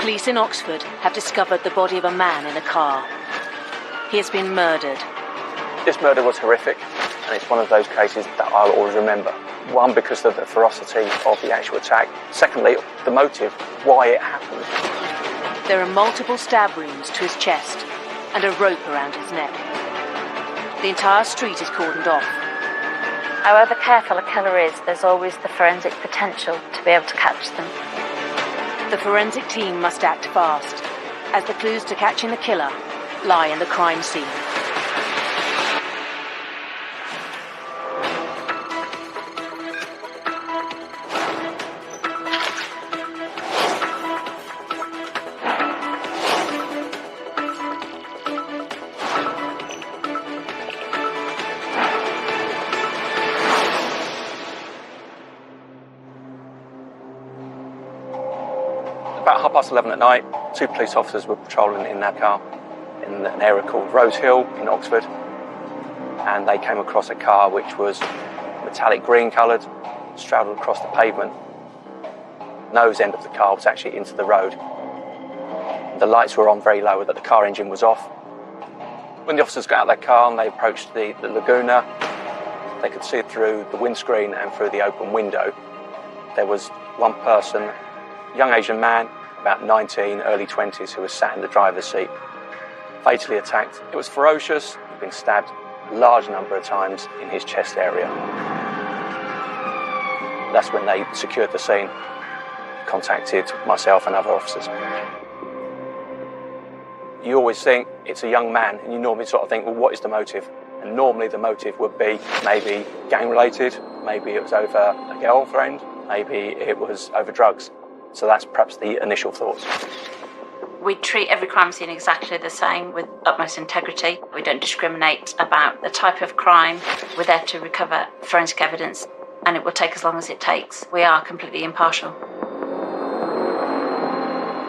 Police in Oxford have discovered the body of a man in a car. He has been murdered. This murder was horrific, and it's one of those cases that I'll always remember. One, because of the ferocity of the actual attack. Secondly, the motive, why it happened. There are multiple stab wounds to his chest and a rope around his neck. The entire street is cordoned off. However careful a killer is, there's always the forensic potential to be able to catch them. The forensic team must act fast, as the clues to catching the killer lie in the crime scene. About 11:30 at night, two police officers were patrolling in their car in an area called Rose Hill in Oxford, and they came across a car which was metallic green coloured, straddled across the pavement. Nose end of the car was actually into the road. The lights were on very low, that the car engine was off. When the officers got out of their car and they approached the Laguna, they could see through the windscreen and through the open window. There was one person, a young Asian man, about 19, early 20s, who was sat in the driver's seat, fatally attacked. It was ferocious. He'd been stabbed a large number of times in his chest area. That's when they secured the scene, contacted myself and other officers. You always think it's a young man, and you normally sort of think, well, what is the motive? And normally the motive would be maybe gang-related, maybe it was over a girlfriend, maybe it was over drugs. So that's perhaps the initial thoughts. We treat every crime scene exactly the same, with utmost integrity. We don't discriminate about the type of crime. We're there to recover forensic evidence, and it will take as long as it takes. We are completely impartial.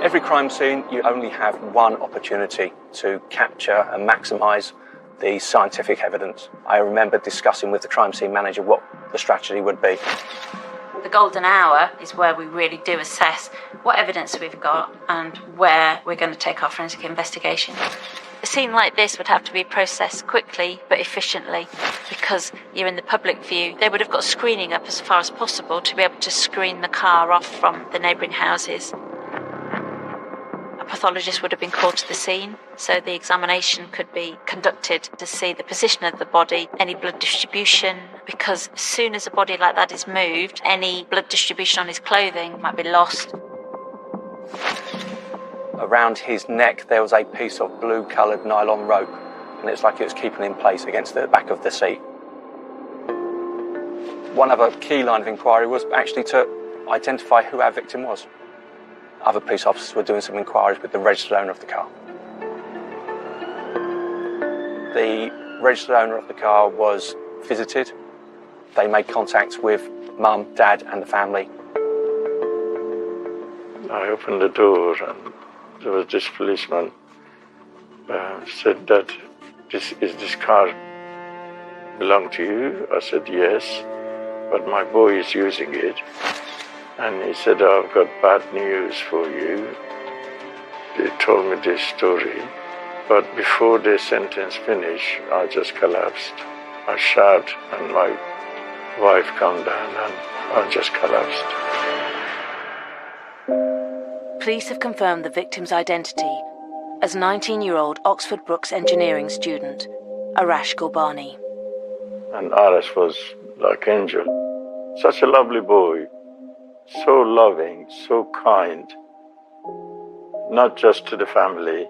Every crime scene, you only have one opportunity to capture and maximise the scientific evidence. I remember discussing with the crime scene manager what the strategy would be. The golden hour is where we really do assess what evidence we've got and where we're going to take our forensic investigation. A scene like this would have to be processed quickly but efficiently, because you're in the public view. They would have got screening up as far as possible to be able to screen the car off from the neighbouring houses. A pathologist would have been called to the scene, so the examination could be conducted to see the position of the body, any blood distribution, because as soon as a body like that is moved, any blood distribution on his clothing might be lost. Around his neck there was a piece of blue-coloured nylon rope, and it's like it was keeping him in place against the back of the seat. One other key line of inquiry was actually to identify who our victim was. Other police officers were doing some inquiries with the registered owner of the car. The registered owner of the car was visited. They made contact with Mum, Dad and the family. I opened the door and there was this policeman said that this car belong to you? I said yes, but my boy is using it. And he said, I've got bad news for you. They told me this story, but before the sentence finished, I just collapsed. I shouted and my wife came down and I just collapsed. Police have confirmed the victim's identity as 19-year-old Oxford Brookes engineering student, Arash Gurbani. And Arash was like angel. Such a lovely boy, so loving, so kind. Not just to the family,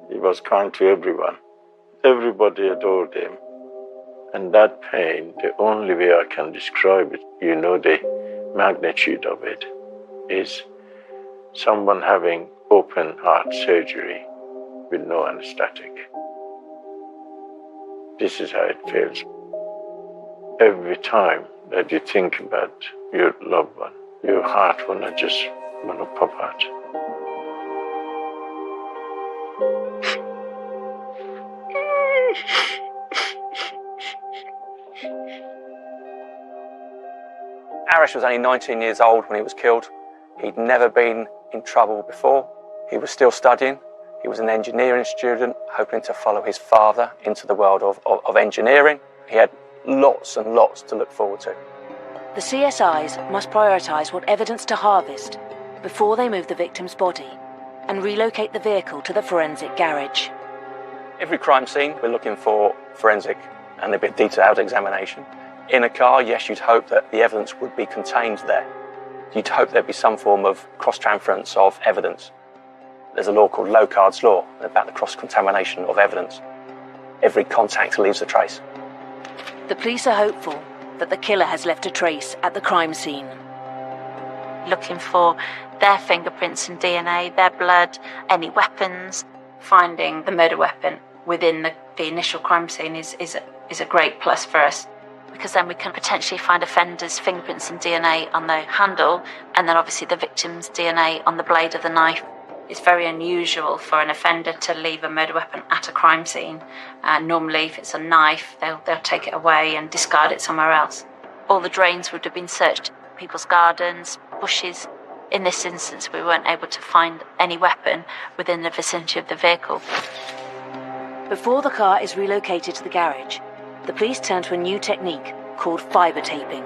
he was kind to everyone. Everybody adored him. And that pain, the only way I can describe it, you know the magnitude of it, is someone having open heart surgery with no anesthetic. This is how it feels. Every time that you think about your loved one, your heart will not just want to pop out. Arash was only 19 years old when he was killed. He'd never been in trouble before. He was still studying. He was an engineering student, hoping to follow his father into the world of engineering. He had lots and lots to look forward to. The CSIs must prioritise what evidence to harvest before they move the victim's body and relocate the vehicle to the forensic garage. Every crime scene, we're looking for forensic and a bit detailed examination. In a car, yes, you'd hope that the evidence would be contained there. You'd hope there'd be some form of cross-transference of evidence. There's a law called Locard's Law about the cross-contamination of evidence. Every contact leaves a trace. The police are hopeful that the killer has left a trace at the crime scene. Looking for their fingerprints and DNA, their blood, any weapons. Finding the murder weapon within the initial crime scene is a great plus for us, because then we can potentially find offenders' fingerprints and DNA on the handle, and then obviously the victim's DNA on the blade of the knife. It's very unusual for an offender to leave a murder weapon at a crime scene. Normally, if it's a knife, they'll take it away and discard it somewhere else. All the drains would have been searched, people's gardens, bushes. In this instance, we weren't able to find any weapon within the vicinity of the vehicle. Before the car is relocated to the garage, the police turn to a new technique called fibre taping.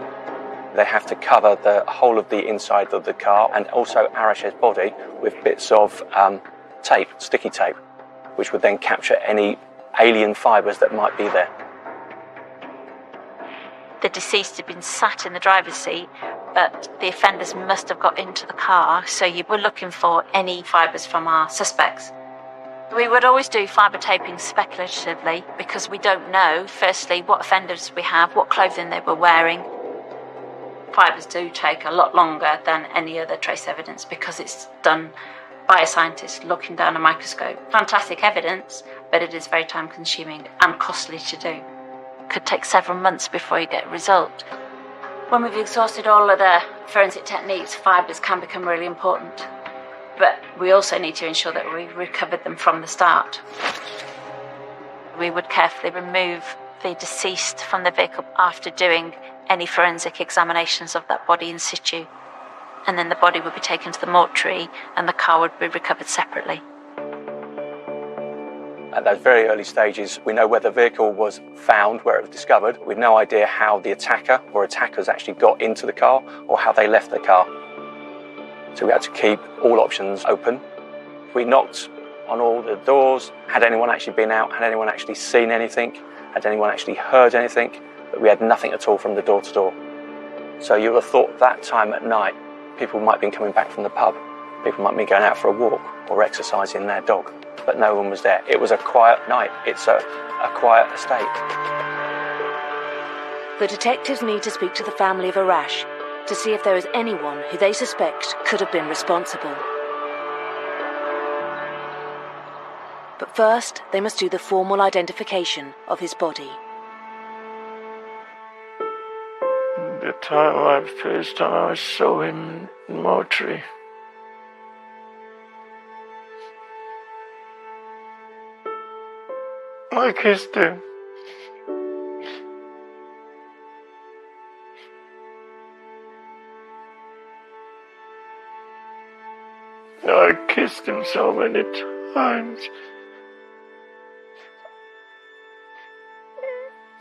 They have to cover the whole of the inside of the car and also Arash's body with bits of tape, sticky tape, which would then capture any alien fibres that might be there. The deceased had been sat in the driver's seat, but the offenders must have got into the car, so you were looking for any fibres from our suspects. We would always do fibre taping speculatively because we don't know, firstly, what offenders we have, what clothing they were wearing. Fibres do take a lot longer than any other trace evidence because it's done by a scientist looking down a microscope. Fantastic evidence, but it is very time consuming and costly to do. It could take several months before you get a result. When we've exhausted all of the forensic techniques, fibres can become really important. But we also need to ensure that we've recovered them from the start. We would carefully remove the deceased from the vehicle after doing any forensic examinations of that body in situ. And then the body would be taken to the mortuary and the car would be recovered separately. At those very early stages, we know where the vehicle was found, where it was discovered. We've no idea how the attacker or attackers actually got into the car or how they left the car. So we had to keep all options open. We knocked on all the doors. Had anyone actually been out? Had anyone actually seen anything? Had anyone actually heard anything? But we had nothing at all from the door to door. So you would have thought that time at night, people might have been coming back from the pub. People might be going out for a walk or exercising their dog. But no one was there. It was a quiet night. It's a quiet estate. The detectives need to speak to the family of Arash to see if there is anyone who they suspect could have been responsible. But first, they must do the formal identification of his body. The first time I saw him in the mortuary, I kissed him. I kissed him so many times.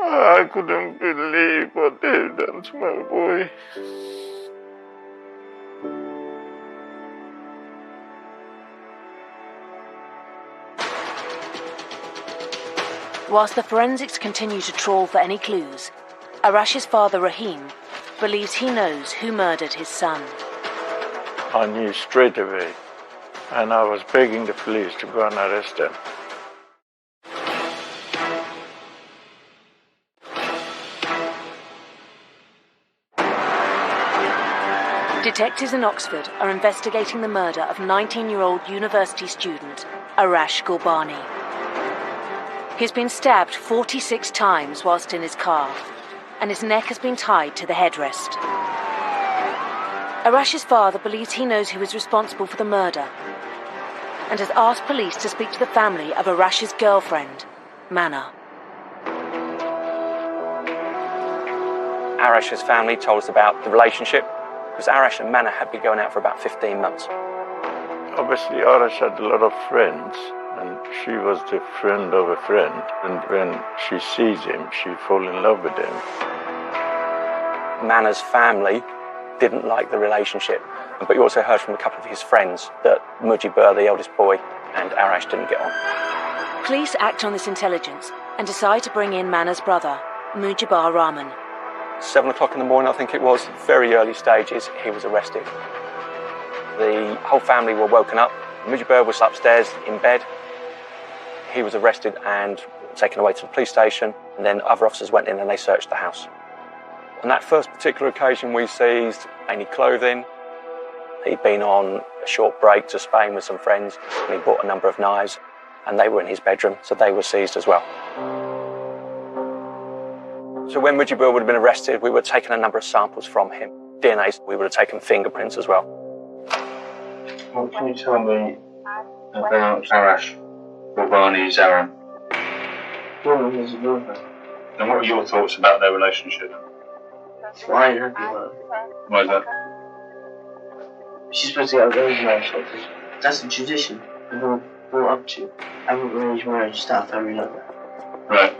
I couldn't believe what they've done to my boy. Whilst the forensics continue to trawl for any clues, Arash's father Rahim believes he knows who murdered his son. I knew straight away, and I was begging the police to go and arrest him. Detectives in Oxford are investigating the murder of 19-year-old university student Arash Gurbani. He's been stabbed 46 times whilst in his car, and his neck has been tied to the headrest. Arash's father believes he knows who is responsible for the murder and has asked police to speak to the family of Arash's girlfriend, Mana. Arash's family told us about the relationship because Arash and Mana had been going out for about 15 months. Obviously, Arash had a lot of friends, and she was the friend of a friend. And when she sees him, she falls in love with him. Manna's family didn't like the relationship, but you also heard from a couple of his friends that Mujibur, the eldest boy, and Arash didn't get on. Police act on this intelligence and decide to bring in Manna's brother, Mujibur Rahman. 7 o'clock in the morning, I think it was, very early stages, he was arrested. The whole family were woken up. Mujibur was upstairs in bed. He was arrested and taken away to the police station, and then other officers went in and they searched the house. On that first particular occasion, we seized any clothing. He'd been on a short break to Spain with some friends, and he bought a number of knives, and they were in his bedroom, so they were seized as well. So when Mujibur would have been arrested, we would have taken a number of samples from him. DNA, we would have taken fingerprints as well. What can you tell me about Arash Gurbani Zaran? And what are your thoughts about their relationship? Well, I ain't happy about it. Why is that? She's supposed to get arranged marriage, because that's the tradition we're brought up to. Having arranged marriage, start a family like that. Right.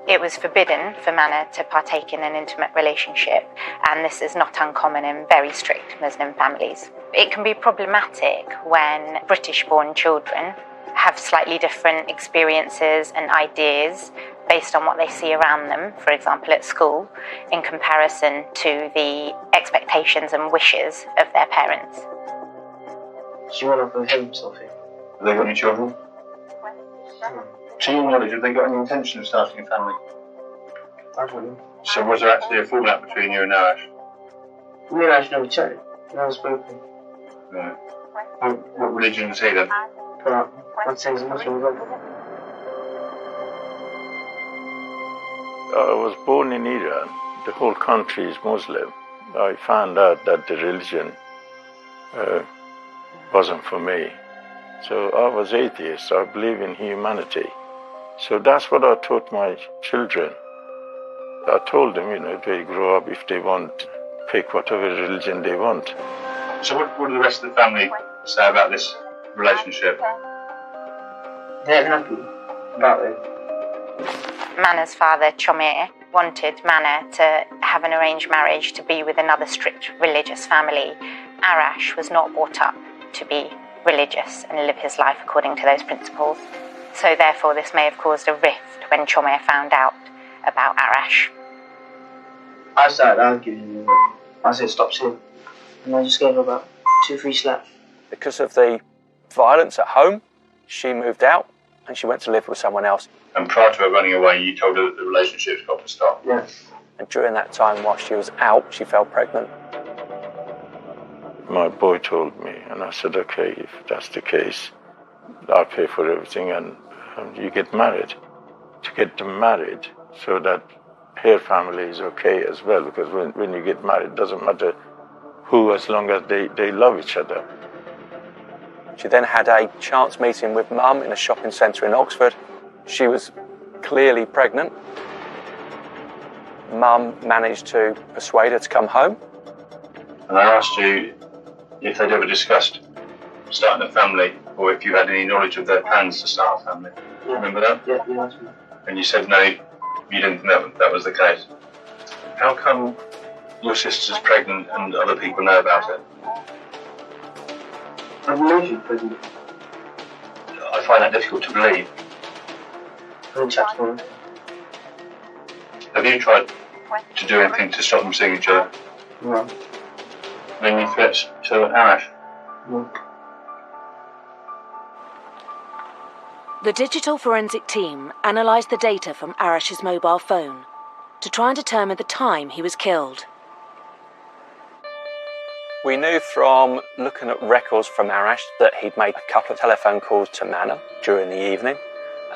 It was forbidden for Manna to partake in an intimate relationship, and this is not uncommon in very strict Muslim families. It can be problematic when British-born children have slightly different experiences and ideas based on what they see around them, for example at school, in comparison to the expectations and wishes of their parents. She went off with him, Sophie. Have they got any children? To your knowledge, have they got any intention of starting a family? I don't know. So was there actually a fallout between you and Arash? Me and Ash never chatted. Never spoken. Right. What religion is he then? But I'd say he's a Muslim brother. I was born in Iran. The whole country is Muslim. I found out that the religion wasn't for me. So I was atheist. I believe in humanity. So that's what I taught my children. I told them, if they grow up, if they want, pick whatever religion they want. So what do the rest of the family say about this relationship? They ain't happy about it. Manna's father, Chomir, wanted Manna to have an arranged marriage to be with another strict religious family. Arash was not brought up to be religious and live his life according to those principles. So therefore this may have caused a rift when Chomir found out about Arash. I started arguing with her. I said stop singing. And I just gave her about 2-3 slaps. Because of the violence at home, she moved out and she went to live with someone else. And prior to her running away, you told her that the relationship's got to stop. Yeah. And during that time, while she was out, she fell pregnant. My boy told me, and I said, okay, if that's the case, I'll pay for everything and you get married. To get them married so that her family is okay as well, because when you get married, it doesn't matter who, as long as they love each other. She then had a chance meeting with Mum in a shopping centre in Oxford. She was clearly pregnant. Mum managed to persuade her to come home. And I asked you if they'd ever discussed starting a family, or if you had any knowledge of their plans to start a family. Yeah. Remember that? Yeah, you asked me. And you said no, you didn't think that was the case. How come your sister's pregnant and other people know about it? I believe she's pregnant. I find that difficult to believe. I didn't chat to her. Have you tried to do anything to stop them seeing each other? No. Any threats to Arash? No. The digital forensic team analysed the data from Arash's mobile phone to try and determine the time he was killed. We knew from looking at records from Arash that he'd made a couple of telephone calls to Manna during the evening.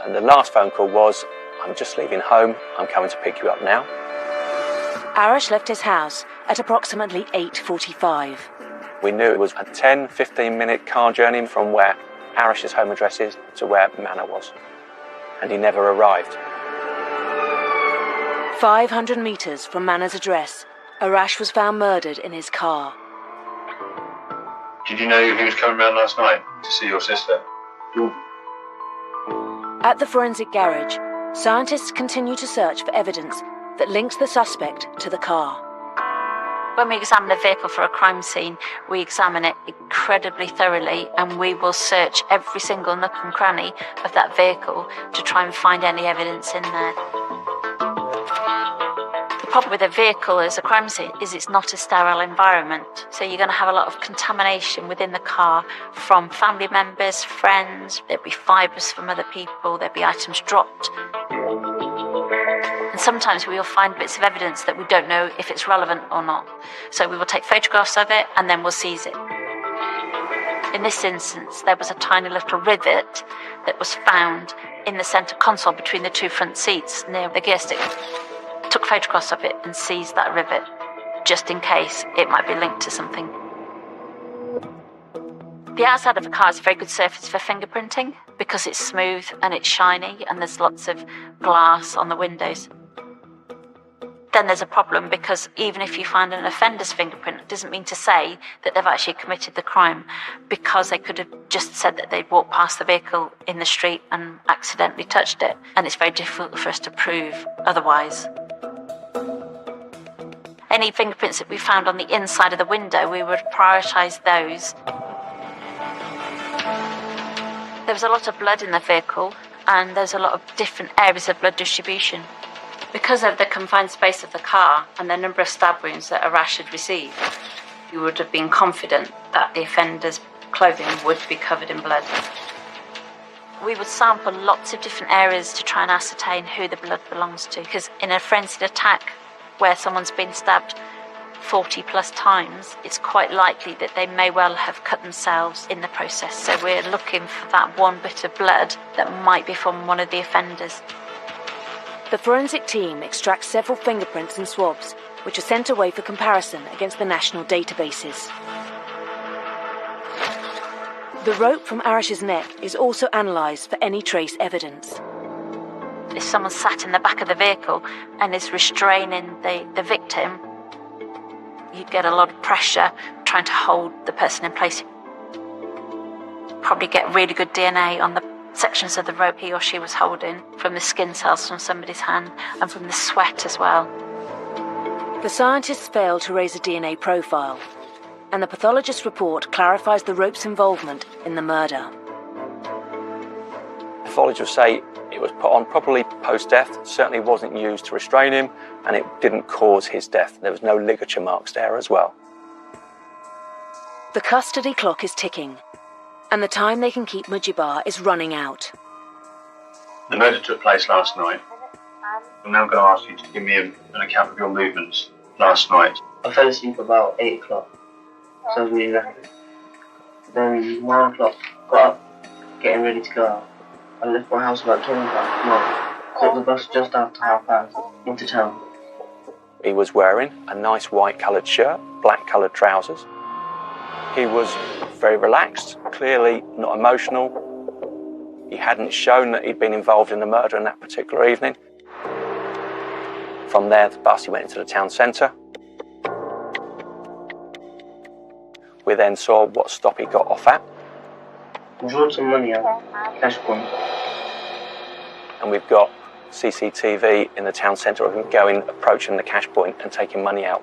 And the last phone call was, I'm just leaving home, I'm coming to pick you up now. Arash left his house at approximately 8:45. We knew it was a 10-15 minute car journey from where Arash's home address is to where Manna was. And he never arrived. 500 metres from Manna's address, Arash was found murdered in his car. Did you know he was coming round last night to see your sister? At the forensic garage, scientists continue to search for evidence that links the suspect to the car. When we examine a vehicle for a crime scene, we examine it incredibly thoroughly, and we will search every single nook and cranny of that vehicle to try and find any evidence in there. The problem with a vehicle as a crime scene is it's not a sterile environment. So you're going to have a lot of contamination within the car from family members, friends, there'll be fibres from other people, there'll be items dropped. And sometimes we will find bits of evidence that we don't know if it's relevant or not. So we will take photographs of it and then we'll seize it. In this instance, there was a tiny little rivet that was found in the centre console between the two front seats near the gear stick. Took photographs of it and seized that rivet, just in case it might be linked to something. The outside of a car is a very good surface for fingerprinting because it's smooth and it's shiny and there's lots of glass on the windows. Then there's a problem because even if you find an offender's fingerprint, it doesn't mean to say that they've actually committed the crime, because they could have just said that they'd walked past the vehicle in the street and accidentally touched it, and it's very difficult for us to prove otherwise. Any fingerprints that we found on the inside of the window, we would prioritise those. There was a lot of blood in the vehicle, and there's a lot of different areas of blood distribution. Because of the confined space of the car and the number of stab wounds that Arash had received, you would have been confident that the offender's clothing would be covered in blood. We would sample lots of different areas to try and ascertain who the blood belongs to, because in a frenzied attack where someone's been stabbed 40 plus times, it's quite likely that they may well have cut themselves in the process. So we're looking for that one bit of blood that might be from one of the offenders. The forensic team extracts several fingerprints and swabs, which are sent away for comparison against the national databases. The rope from Arash's neck is also analysed for any trace evidence. If someone sat in the back of the vehicle and is restraining the victim, you'd get a lot of pressure trying to hold the person in place. Probably get really good DNA on the sections of the rope he or she was holding, from the skin cells from somebody's hand and from the sweat as well. The scientists failed to raise a DNA profile, and the pathologist's report clarifies the rope's involvement in the murder. Pathologists say it was put on properly post-death, certainly wasn't used to restrain him, and it didn't cause his death. There was no ligature marks there as well. The custody clock is ticking, and the time they can keep Mujibar is running out. The murder took place last night. I'm now going to ask you to give me an account of your movements last night. I fell asleep about 8 o'clock, so I was really knackered. Then 9 o'clock, got up, getting ready to go out. I left my house about 10 o'clock, caught the bus just after 5:30 into town. He was wearing a nice white coloured shirt, black coloured trousers. He was very relaxed, clearly not emotional. He hadn't shown that he'd been involved in the murder on that particular evening. From there, the bus, he went into the town centre. We then saw what stop he got off at. Drawn some money out, cash point. And we've got CCTV in the town centre of him going, approaching the cash point and taking money out.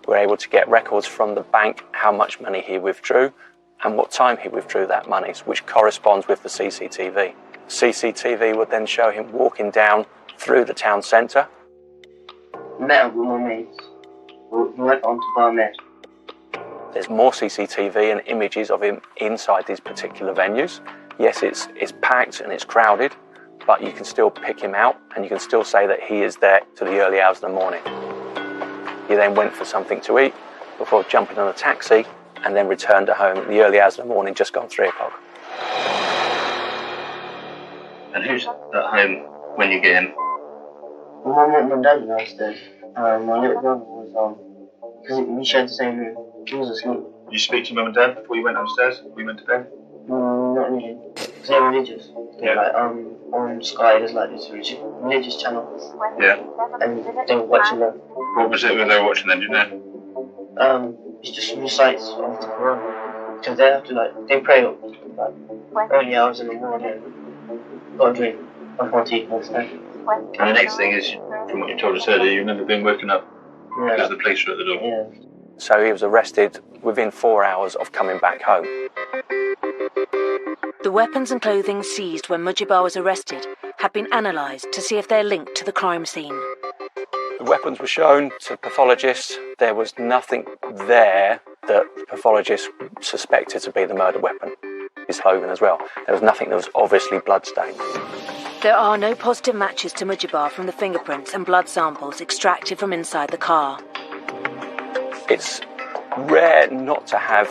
We're able to get records from the bank, how much money he withdrew and what time he withdrew that money, which corresponds with the CCTV. CCTV would then show him walking down through the town centre. Met up with my mates. We went on to Barnet. There's more CCTV and images of him inside these particular venues. Yes, it's packed and it's crowded, but you can still pick him out and you can still say that he is there to the early hours of the morning. He then went for something to eat before jumping on a taxi and then returned to home at the early hours of the morning, just gone 3 o'clock. And who's at home when you get in? My mum and dad were downstairs. My little brother was because we shared the same room. He was asleep. Did you speak to mum and dad before you went upstairs? Before you went to bed? Not really. Because they're religious. They're like, on Sky, there's like this religious channel. Yeah. And they were watching that. What was it they were watching then, do you know? It's just recites of the Quran. because they have to they pray up early hours in the morning. Got a drink, brush my teeth and stuff. And the next thing is, from what you told us earlier, you remember being woken up because the police were at the door. Yeah. So he was arrested within 4 hours of coming back home. The weapons and clothing seized when Mujibur was arrested have been analysed to see if they're linked to the crime scene. The weapons were shown to pathologists. There was nothing there that pathologists suspected to be the murder weapon. His clothing as well. There was nothing that was obviously bloodstained. There are no positive matches to Mujibur from the fingerprints and blood samples extracted from inside the car. It's rare not to have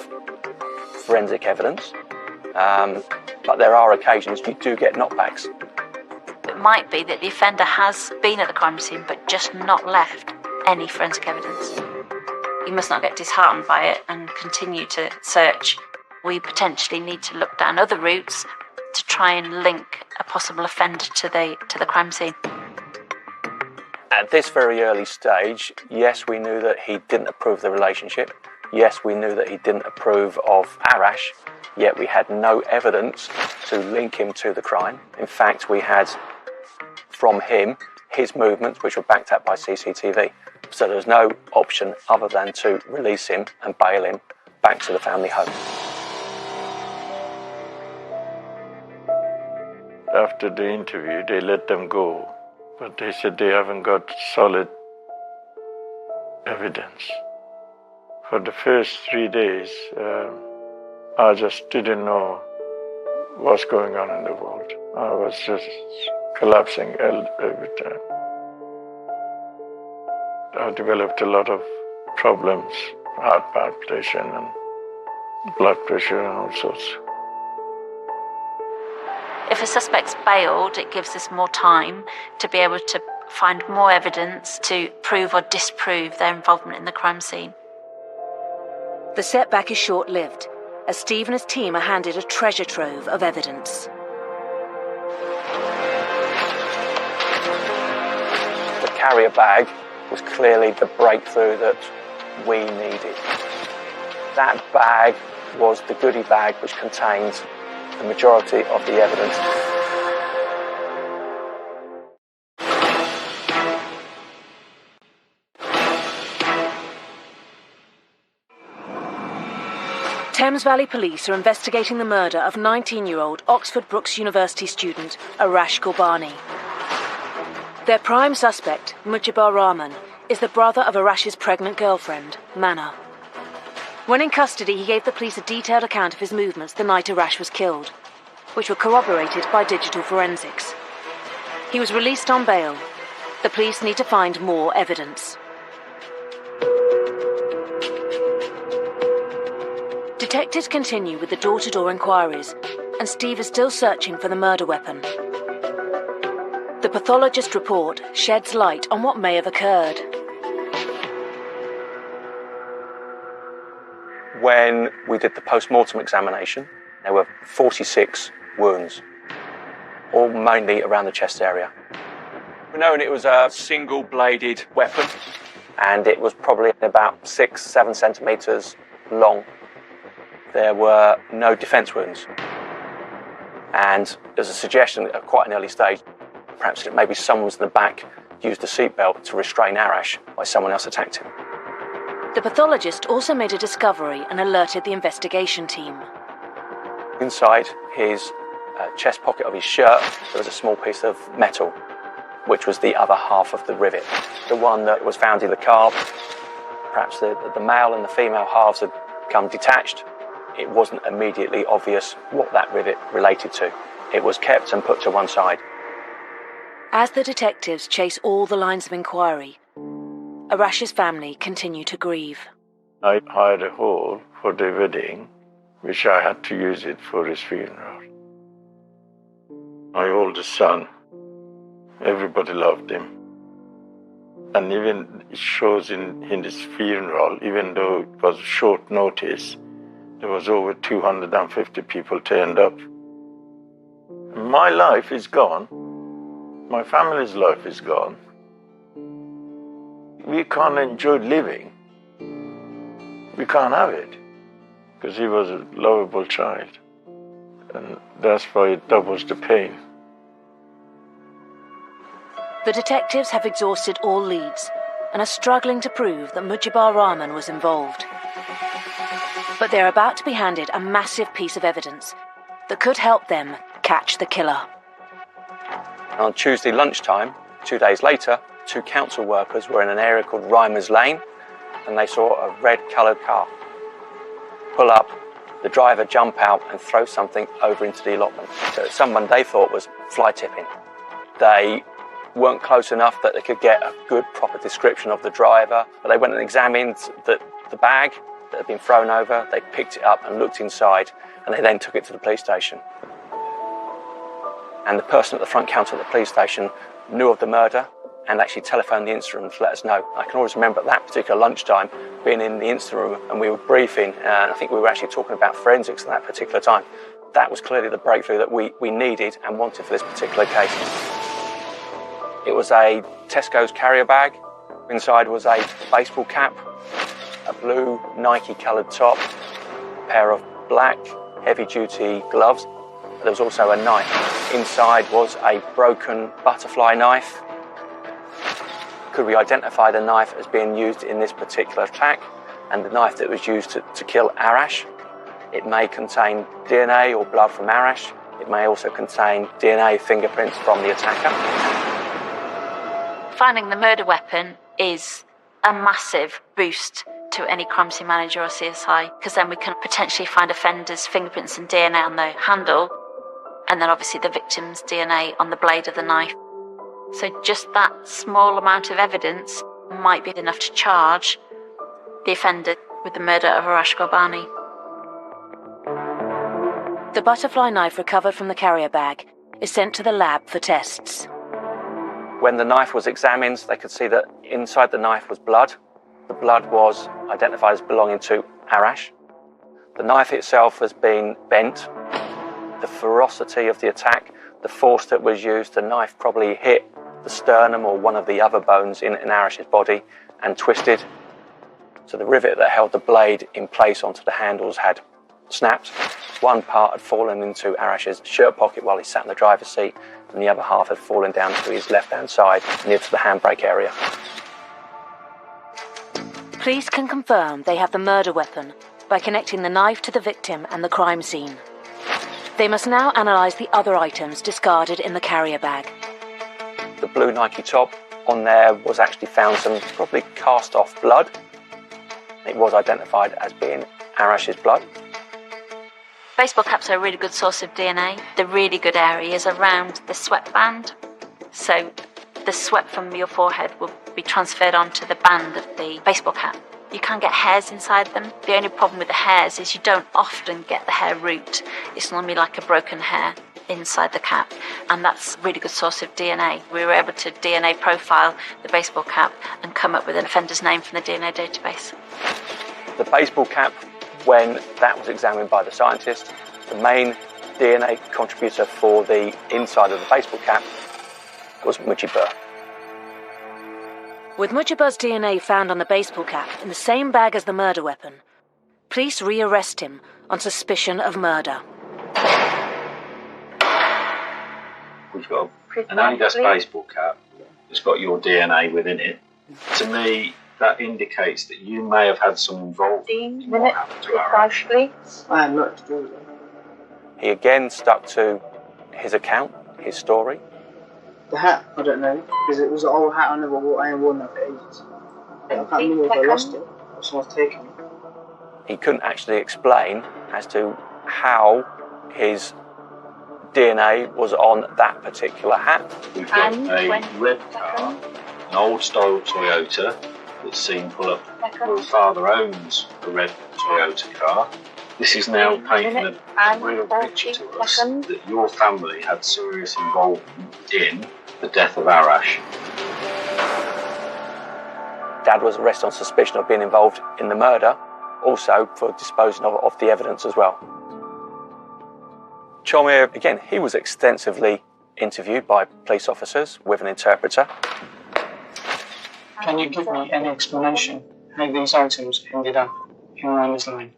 forensic evidence, but there are occasions you do get knockbacks. It might be that the offender has been at the crime scene but just not left any forensic evidence. You must not get disheartened by it and continue to search. We potentially need to look down other routes to try and link a possible offender to the crime scene. At this very early stage, yes, we knew that he didn't approve the relationship. Yes, we knew that he didn't approve of Arash, yet we had no evidence to link him to the crime. In fact, we had from him his movements, which were backed up by CCTV. So there was no option other than to release him and bail him back to the family home. After the interview, they let them go, but they said they haven't got solid evidence. For the first 3 days, I just didn't know what's going on in the world. I was just collapsing every time. I developed a lot of problems, heart palpitation and blood pressure and all sorts. If a suspect's bailed, it gives us more time to be able to find more evidence to prove or disprove their involvement in the crime scene. The setback is short-lived, as Steve and his team are handed a treasure trove of evidence. The carrier bag was clearly the breakthrough that we needed. That bag was the goodie bag which contained the majority of the evidence. Thames Valley Police are investigating the murder of 19-year-old Oxford Brookes University student Arash Gurbani. Their prime suspect, Mujibur Rahman, is the brother of Arash's pregnant girlfriend, Mana. When in custody, he gave the police a detailed account of his movements the night Arash was killed, which were corroborated by digital forensics. He was released on bail. The police need to find more evidence. Detectives continue with the door-to-door inquiries, and Steve is still searching for the murder weapon. The pathologist report sheds light on what may have occurred. When we did the post-mortem examination, there were 46 wounds, all mainly around the chest area. We know it was a single-bladed weapon, and it was probably about 6-7 centimetres long. There were no defence wounds, and there's a suggestion at quite an early stage, perhaps maybe someone was in the back, used a seatbelt to restrain Arash while someone else attacked him. The pathologist also made a discovery and alerted the investigation team. Inside his chest pocket of his shirt, there was a small piece of metal, which was the other half of the rivet. The one that was found in the car, perhaps the male and the female halves had become detached. It wasn't immediately obvious what that rivet related to. It was kept and put to one side. As the detectives chase all the lines of inquiry, Arash's family continue to grieve. I hired a hall for the wedding, which I had to use it for his funeral. My oldest son, everybody loved him. And even it shows in his funeral, even though it was short notice, there was over 250 people turned up. My life is gone. My family's life is gone. We can't enjoy living. We can't have it. because he was a lovable child, and that's why it doubles the pain. The detectives have exhausted all leads and are struggling to prove that Mujibur Rahman was involved. But they're about to be handed a massive piece of evidence that could help them catch the killer. On Tuesday lunchtime, 2 days later, 2 council workers were in an area called Reimers Lane, and they saw a red-coloured car pull up, the driver jump out and throw something over into the allotment. So someone they thought was fly tipping. They weren't close enough that they could get a good, proper description of the driver, but they went and examined the bag that had been thrown over. They picked it up and looked inside, and they then took it to the police station. And the person at the front counter at the police station knew of the murder and actually telephoned the incident room to let us know. I can always remember at that particular lunchtime being in the incident room, and we were briefing, and I think we were actually talking about forensics at that particular time. That was clearly the breakthrough that we needed and wanted for this particular case. It was a Tesco's carrier bag. Inside was a baseball cap, a blue Nike coloured top, a pair of black heavy-duty gloves. There was also a knife. Inside was a broken butterfly knife. Could we identify the knife as being used in this particular attack and the knife that was used to kill Arash? It may contain DNA or blood from Arash. It may also contain DNA fingerprints from the attacker. Finding the murder weapon is a massive boost to any crime scene manager or CSI, because then we can potentially find offenders' fingerprints and DNA on the handle, and then obviously the victim's DNA on the blade of the knife. So just that small amount of evidence might be enough to charge the offender with the murder of Arash Ghobani. The butterfly knife recovered from the carrier bag is sent to the lab for tests. When the knife was examined, they could see that inside the knife was blood. The blood was identified as belonging to Arash. The knife itself has been bent. The ferocity of the attack, the force that was used, the knife probably hit the sternum or one of the other bones in Arash's body and twisted. So the rivet that held the blade in place onto the handles had snapped. One part had fallen into Arash's shirt pocket while he sat in the driver's seat, and the other half had fallen down to his left-hand side, near to the handbrake area. Police can confirm they have the murder weapon by connecting the knife to the victim and the crime scene. They must now analyse the other items discarded in the carrier bag. The blue Nike top, on there was actually found some probably cast-off blood. It was identified as being Arash's blood. Baseball caps are a really good source of DNA. The really good area is around the sweatband. So the sweat from your forehead will be transferred onto the band of the baseball cap. You can get hairs inside them. The only problem with the hairs is you don't often get the hair root. It's normally like a broken hair inside the cap, and that's a really good source of DNA. We were able to DNA profile the baseball cap and come up with an offender's name from the DNA database. The baseball cap, when that was examined by the scientist, the main DNA contributor for the inside of the baseball cap was Mujibur. With Mujibur's DNA found on the baseball cap in the same bag as the murder weapon, police re-arrest him on suspicion of murder. We've got an Adidas baseball cap that's got your DNA within it. To me, that indicates that you may have had some involvement in what happened to Arash. I am not doing that. He again stuck to his account, his story. The hat, I don't know, because it was an old hat I never wore. I ain't worn that for ages. I can't remember if I lost it or someone's taken it. He couldn't actually explain as to how his DNA was on that particular hat. We've got a red car, an old style Toyota that's seen pull up. My father owns a red Toyota car. This is now painting a real picture to us that your family had serious involvement in the death of Arash. Dad was arrested on suspicion of being involved in the murder, also for disposing of the evidence as well. Chomir, again, he was extensively interviewed by police officers with an interpreter. Can you give me any explanation how these items ended up in Reimers Lane?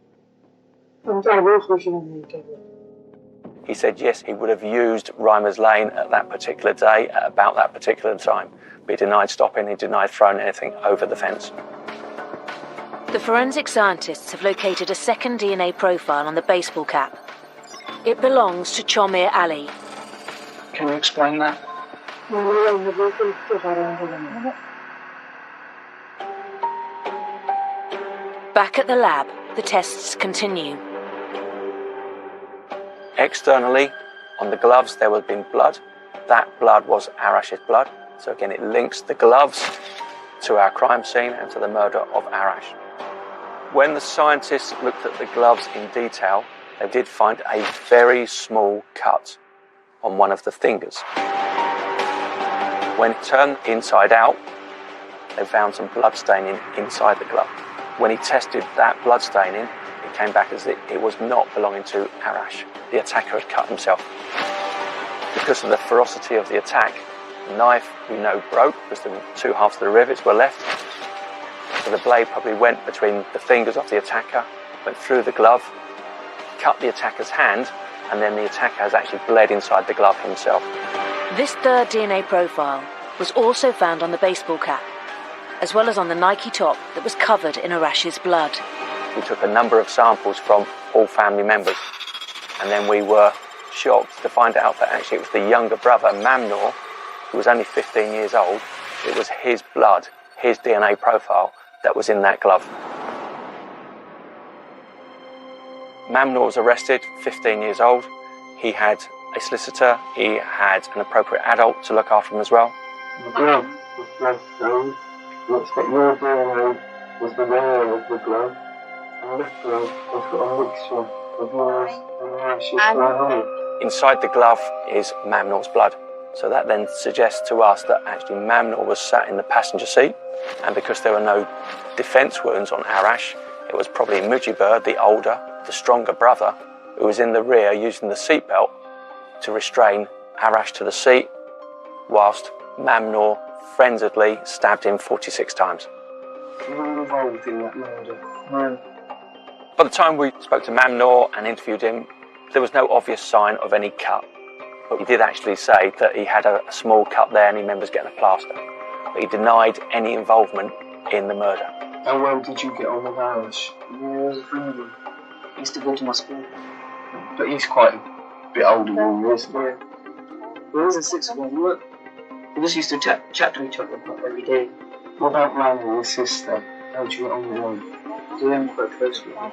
He said yes, he would have used Reimers Lane at that particular day at about that particular time, but he denied stopping, he denied throwing anything over the fence. The forensic scientists have located a second DNA profile on the baseball cap. It belongs to Chomir Ali. Can you explain that? Back at the lab, the tests continue. Externally, on the gloves, there would have been blood. That blood was Arash's blood. So again, it links the gloves to our crime scene and to the murder of Arash. When the scientists looked at the gloves in detail, they did find a very small cut on one of the fingers. When turned inside out, they found some blood staining inside the glove. When he tested that blood staining, it came back as it was not belonging to Arash. The attacker had cut himself. Because of the ferocity of the attack, the knife we know broke because the two halves of the rivets were left. So the blade probably went between the fingers of the attacker, went through the glove, cut the attacker's hand, and then the attacker has actually bled inside the glove himself. This third DNA profile was also found on the baseball cap, as well as on the Nike top that was covered in Arash's blood. We took a number of samples from all family members, and then we were shocked to find out that actually it was the younger brother, Mamnor, who was only 15 years old. It was his blood, his DNA profile, that was in that glove. Mamnor was arrested, 15 years old. He had a solicitor, he had an appropriate adult to look after him as well. The glove was bloodstained. Looks like your DNA was the wearer of the glove, and this glove has got a mixture of yours and Arash's blood on it. Inside the glove is Mamnor's blood. So that then suggests to us that actually Mamnor was sat in the passenger seat, and because there were no defence wounds on Arash, it was probably Mujibur, the older, the stronger brother, who was in the rear using the seatbelt to restrain Arash to the seat, whilst Mamnor frenziedly stabbed him 46 times. You were involved in that murder? No. By the time we spoke to Mamnor and interviewed him, there was no obvious sign of any cut. But he did actually say that he had a small cut there and he remembers getting a plaster. But he denied any involvement in the murder. How well did you get on with Arash? Yeah, I was a friend of him. He used to go to my school. But he's quite a bit older than you, isn't he? Yeah. When I was in sixth form, we just used to chat to each other every day. What about Randall, his sister? How did you get on with her? We were quite close with her.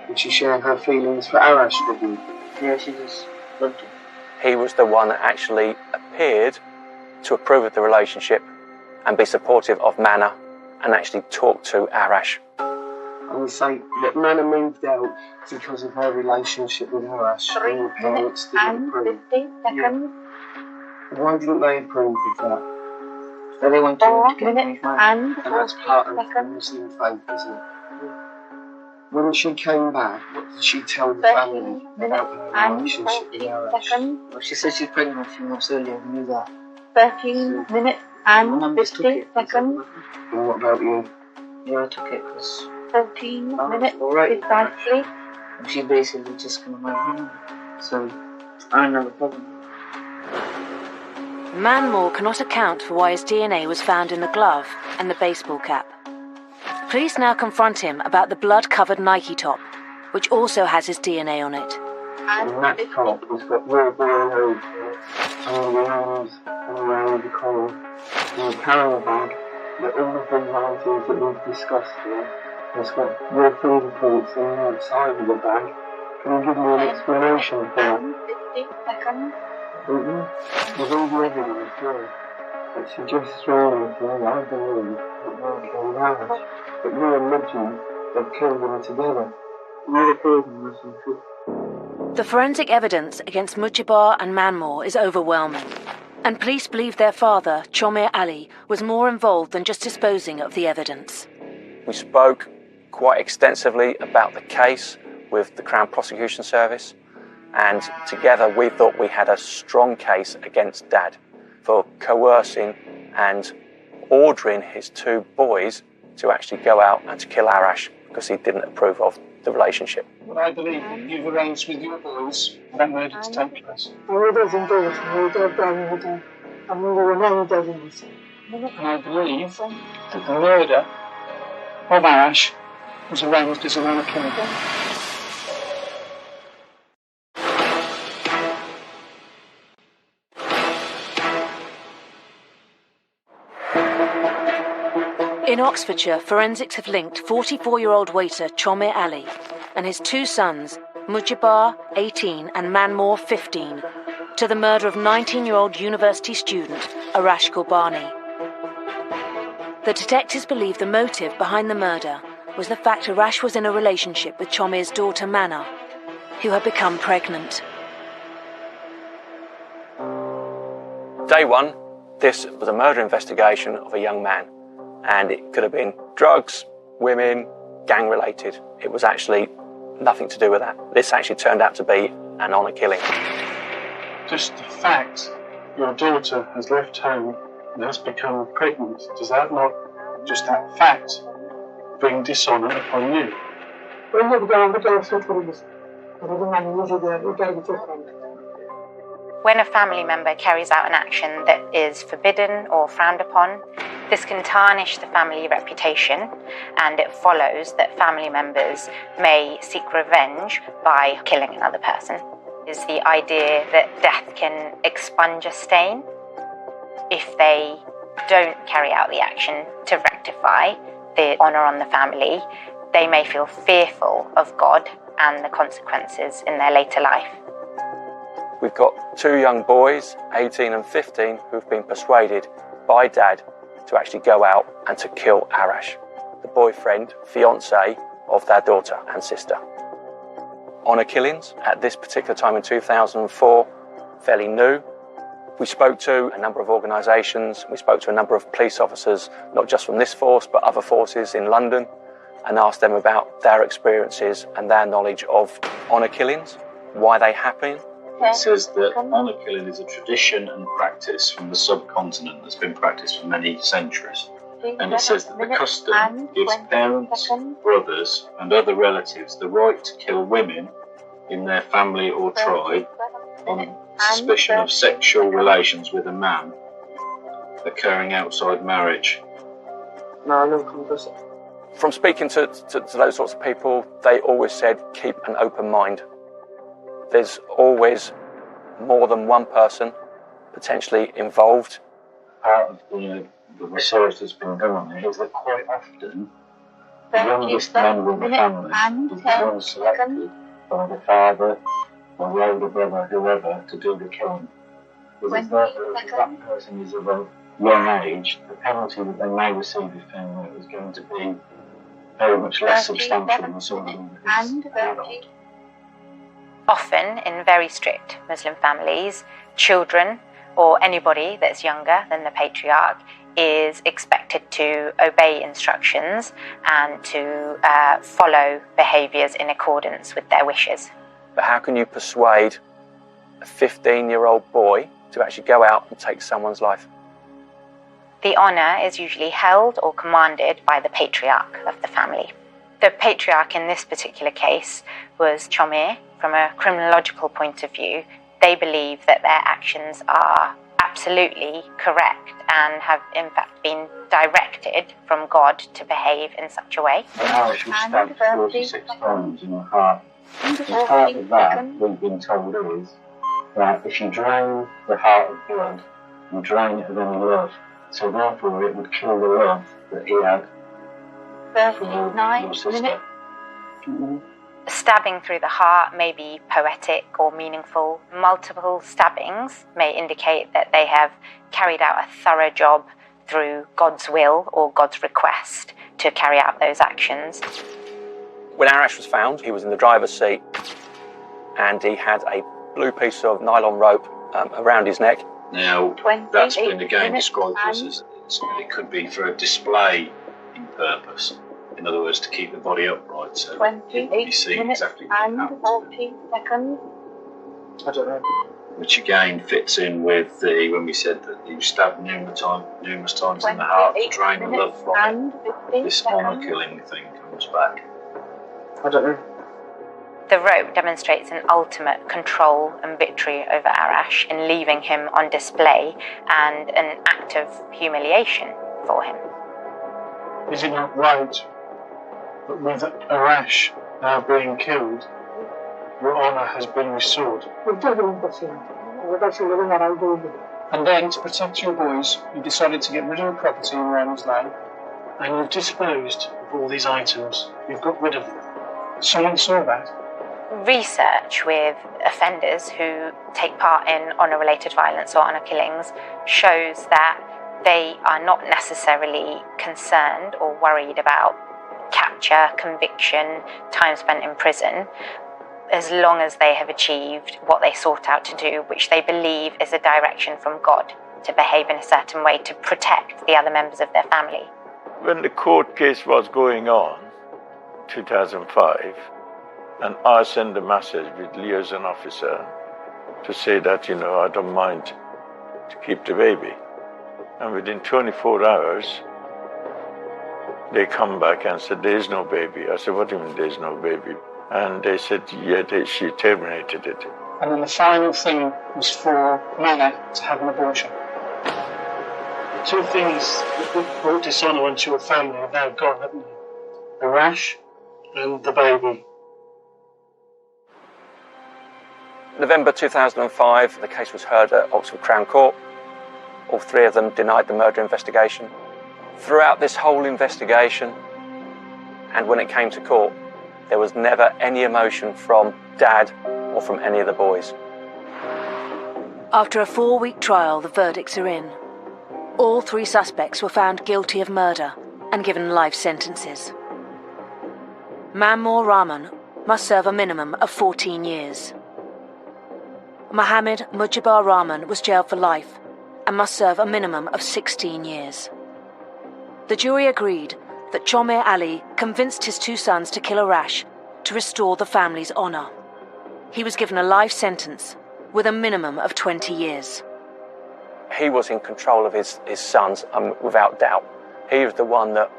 Did she share her feelings for Arash with you? Yeah, she just loved him. He was the one that actually appeared to approve of the relationship and be supportive of Mana and actually talk to Arash. I would say that Mana moved out because of her relationship with Arash. 3 and your parents minutes didn't and approve. 50 seconds. Why didn't they approve of that? So they went 4 to get minutes married. and And that's 40 part of the seconds. Muslim faith, isn't it? When she came back, what did she tell the 13 family about minutes her and relationship with 40 Arash? seconds. Well, she said she's pregnant a few months earlier, we knew that. 13 minutes My and mum just took 50 it. seconds. And what about you? Yeah, I took it because 14 Oh, minutes alright. precisely. she basically just gonna marry him. So I don't have a problem. Manmore cannot account for why his DNA was found in the glove and the baseball cap. Police now confront him about the blood-covered Nike top, which also has his DNA on it. And that top has got your DNA on the arms and around the collar. And the carrier bag, with all of the items that we've discussed here, has got your fingerprints on the outside of the bag. Can you give me an explanation for that? And 50 seconds. There's all the evidence here that suggests really that I believe that they killed Arash. But you and Reggie have killed them together. Neither person was in truth. The forensic evidence against Mujibur and Manmore is overwhelming, and police believe their father, Chomir Ali, was more involved than just disposing of the evidence. We spoke quite extensively about the case with the Crown Prosecution Service, and together we thought we had a strong case against Dad for coercing and ordering his two boys to actually go out and to kill Arash because he didn't approve of the relationship. But I believe that you've arranged with your boys for that murder to take place. And And I believe that the murder of Arash was arranged as a run of killing. In Oxfordshire, forensics have linked 44-year-old waiter Chomir Ali and his two sons, Mujibar, 18, and Manmoor, 15, to the murder of 19-year-old university student Arash Gurbani. The detectives believe the motive behind the murder was the fact Arash was in a relationship with Chomir's daughter Mana, who had become pregnant. Day one, this was a murder investigation of a young man, and it could have been drugs, women, gang-related. It was actually nothing to do with that. This actually turned out to be an honour killing. Just the fact your daughter has left home and has become pregnant, does that not, just that fact, bring dishonour upon you? When a family member carries out an action that is forbidden or frowned upon, this can tarnish the family reputation, and it follows that family members may seek revenge by killing another person. Is the idea that death can expunge a stain. If they don't carry out the action to rectify the honour on the family, they may feel fearful of God and the consequences in their later life. We've got two young boys, 18 and 15, who've been persuaded by Dad to actually go out and to kill Arash, the boyfriend, fiancé of their daughter and sister. Honour killings at this particular time in 2004, fairly new. We spoke to a number of organisations, we spoke to a number of police officers, not just from this force but other forces in London, and asked them about their experiences and their knowledge of honour killings, why they happen. It says that honour killing is a tradition and practice from the subcontinent that's been practiced for many centuries. And it says that the custom gives parents, brothers and other relatives the right to kill women in their family or tribe on suspicion of sexual relations with a man occurring outside marriage. From speaking to those sorts of people, they always said keep an open mind. There's always more than one person potentially involved. Part of the research that's been done on it is that quite often the youngest member of the family is the one selected by the father or the older brother, whoever, to do the killing. Because if that person is of a young age, the penalty that they may receive if found out is going to be very much less substantial than someone who is an adult. Often, in very strict Muslim families, children or anybody that's younger than the patriarch is expected to obey instructions and to follow behaviours in accordance with their wishes. But how can you persuade a 15-year-old boy to actually go out and take someone's life? The honour is usually held or commanded by the patriarch of the family. The patriarch in this particular case was Chomir. From a criminological point of view, they believe that their actions are absolutely correct and have in fact been directed from God to behave in such a way. Arash was stabbed 46 times in the heart. And part of that, we've been told, is that if you drain the heart of blood, you drain it of any love. So therefore it would kill the love that he had for your sister. Stabbing through the heart may be poetic or meaningful. Multiple stabbings may indicate that they have carried out a thorough job through God's will or God's request to carry out those actions. When Arash was found, he was in the driver's seat and he had a blue piece of nylon rope around his neck. Now, that's been again described as it could be for a display in purpose. In other words, to keep the body upright, so you see exactly what happens. 40 seconds. I don't know. Which again fits in with when we said that he was stabbed numerous times in the heart to drain the love from it. This honour killing thing comes back. I don't know. The rope demonstrates an ultimate control and victory over Arash in leaving him on display and an act of humiliation for him. Is it not right that with Arash now being killed, your honour has been restored? And then, to protect your boys, you decided to get rid of the property in Randall's Lane, and you've disposed of all these items. You've got rid of them. Someone saw that. Research with offenders who take part in honour-related violence or honour killings shows that they are not necessarily concerned or worried about capture, conviction, time spent in prison, as long as they have achieved what they sought out to do, which they believe is a direction from God to behave in a certain way to protect the other members of their family. When the court case was going on, 2005, and I sent a message with liaison officer to say that, I don't mind to keep the baby. And within 24 hours, they come back and said, there is no baby. I said, what do you mean there is no baby? And they said, yeah, she terminated it. And then the final thing was for Manna to have an abortion. The two things that brought dishonour onto your family are now gone, haven't they? Arash and the baby. November 2005, the case was heard at Oxford Crown Court. All three of them denied the murder investigation. Throughout this whole investigation, and when it came to court, there was never any emotion from Dad or from any of the boys. After a 4-week trial, the verdicts are in. All 3 suspects were found guilty of murder and given life sentences. Mammoor Rahman must serve a minimum of 14 years. Mohammed Mujibur Rahman was jailed for life and must serve a minimum of 16 years. The jury agreed that Chomer Ali convinced his 2 sons to kill Arash to restore the family's honour. He was given a life sentence with a minimum of 20 years. He was in control of his sons, without doubt. He was the one that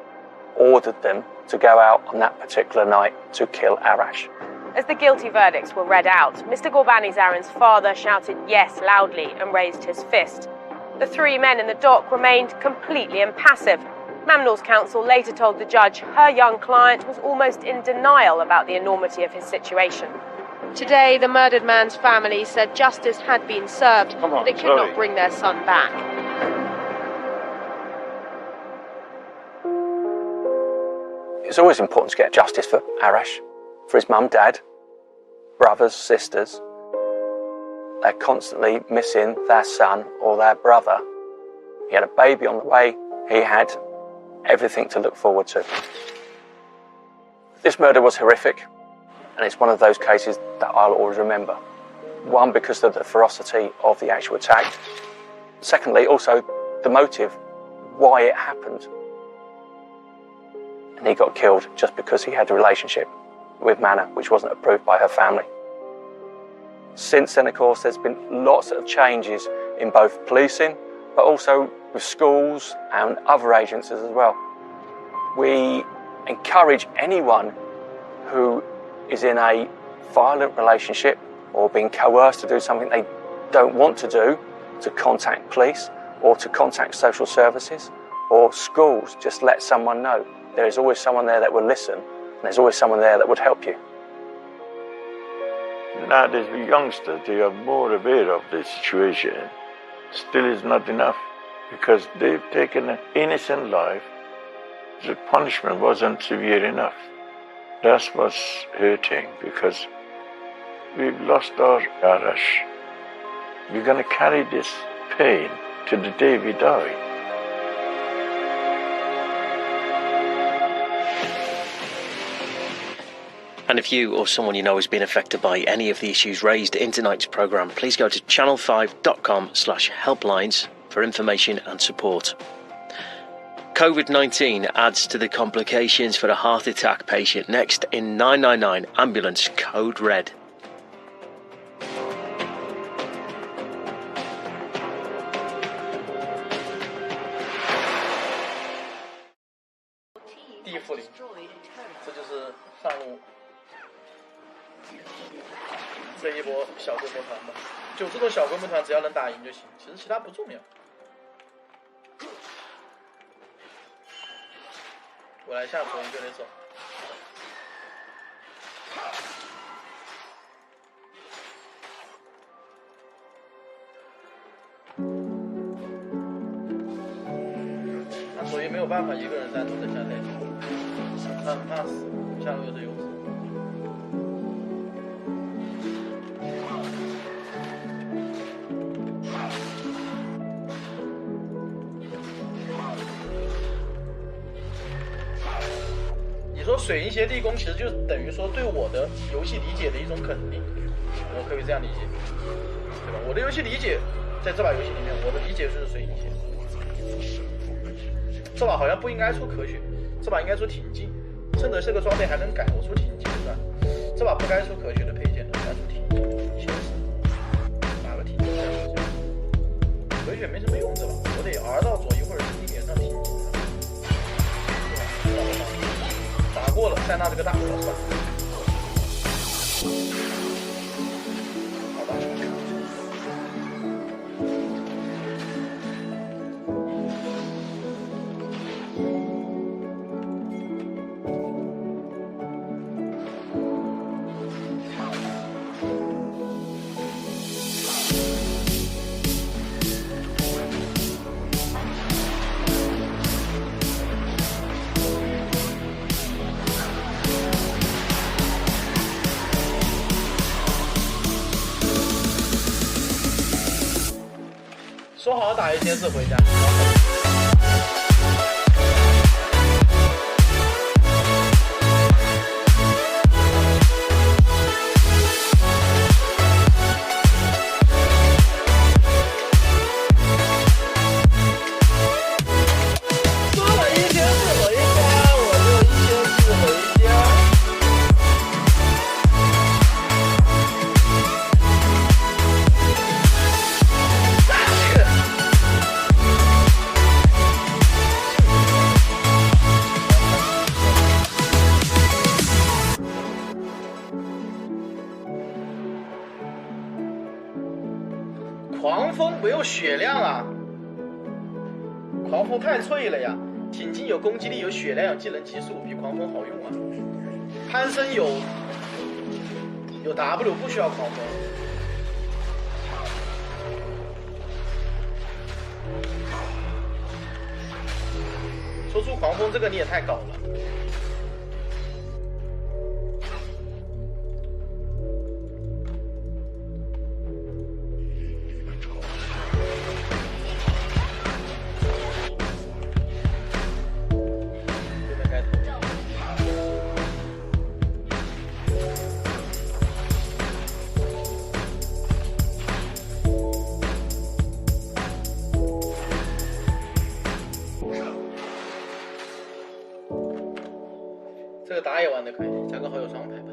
ordered them to go out on that particular night to kill Arash. As the guilty verdicts were read out, Mr. Gorbani Zarin's father shouted yes loudly and raised his fist. The 3 men in the dock remained completely impassive. Mamnoor's counsel later told the judge her young client was almost in denial about the enormity of his situation. Today, the murdered man's family said justice had been served, but it could not bring their son back. It's always important to get justice for Arash, for his mum, dad, brothers, sisters. They're constantly missing their son or their brother. He had a baby on the way. He had everything to look forward to. This murder was horrific, and it's one of those cases that I'll always remember. One, because of the ferocity of the actual attack. Secondly, also the motive, why it happened. And he got killed just because he had a relationship with Manna, which wasn't approved by her family. Since then, of course, there's been lots of changes in both policing, but also with schools and other agencies as well. We encourage anyone who is in a violent relationship or being coerced to do something they don't want to do to contact police or to contact social services or schools. Just let someone know. There is always someone there that will listen, and there's always someone there that would help you. Nowadays, the youngsters, they are more aware of the situation. Still is not enough, because they've taken an innocent life. The punishment wasn't severe enough. That's what's hurting, because we've lost our Arash. We're going to carry this pain to the day we die. And if you or someone you know has been affected by any of the issues raised in tonight's programme, please go to channel5.com/helplines for information and support. COVID-19 adds to the complications for a heart attack patient. Next in 999 ambulance code red. 这一波小规模团吧，就这种小规模团，只要能打赢就行，其实其他不重要。我来下左一就得走。那左一没有办法一个人单独的下太久，他很怕死，下路有这优势。你说水银鞋地宫其实就等于说对我的游戏理解的一种肯定，我可以这样理解，对吧？我的游戏理解在这把游戏里面，我的理解就是水银鞋。这把好像不应该出可血，这把应该出挺进，趁着这个装备还能改，我出挺进算。这把不该出可血的配件的，应该出挺进，先是打个挺进再说。可血没什么用，这把我得 R 到左一或者轻点上挺进。打过了，塞纳这个大算了。好吧。说好打一些次回家。说了一千次回家，我就一千次回家。狂风没有血量啊，狂风太脆了呀。挺进有攻击力，有血量，有技能级数，比狂风好用啊。潘森有 W， 不需要狂风。说出狂风这个你也太搞了。这个打野玩的可以，加个好友双排吧。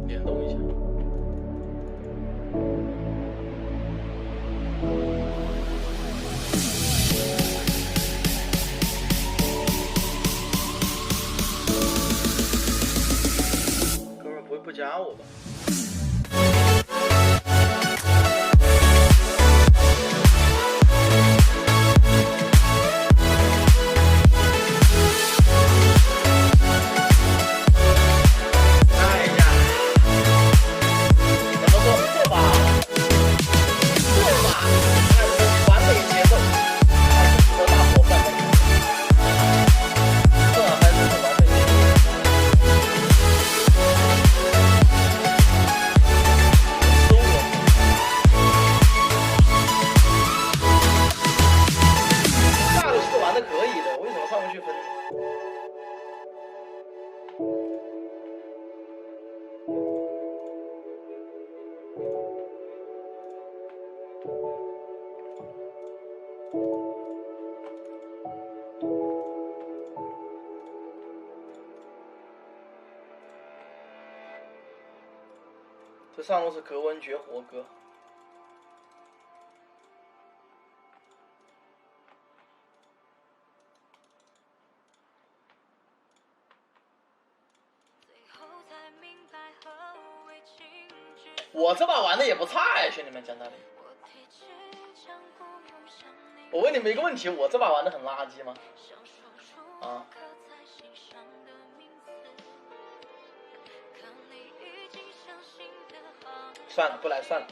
联动一下。不加我吧。哎呀，怎么说？做吧，做吧，完美节奏，值得大伙赞美。这还真是完美节奏。可以的，为什么上不去分？这上路是格温绝活歌。我这把玩的也不差呀，兄弟们讲道理。我问你们一个问题，我这把玩的很垃圾吗？啊？算了，不来算了。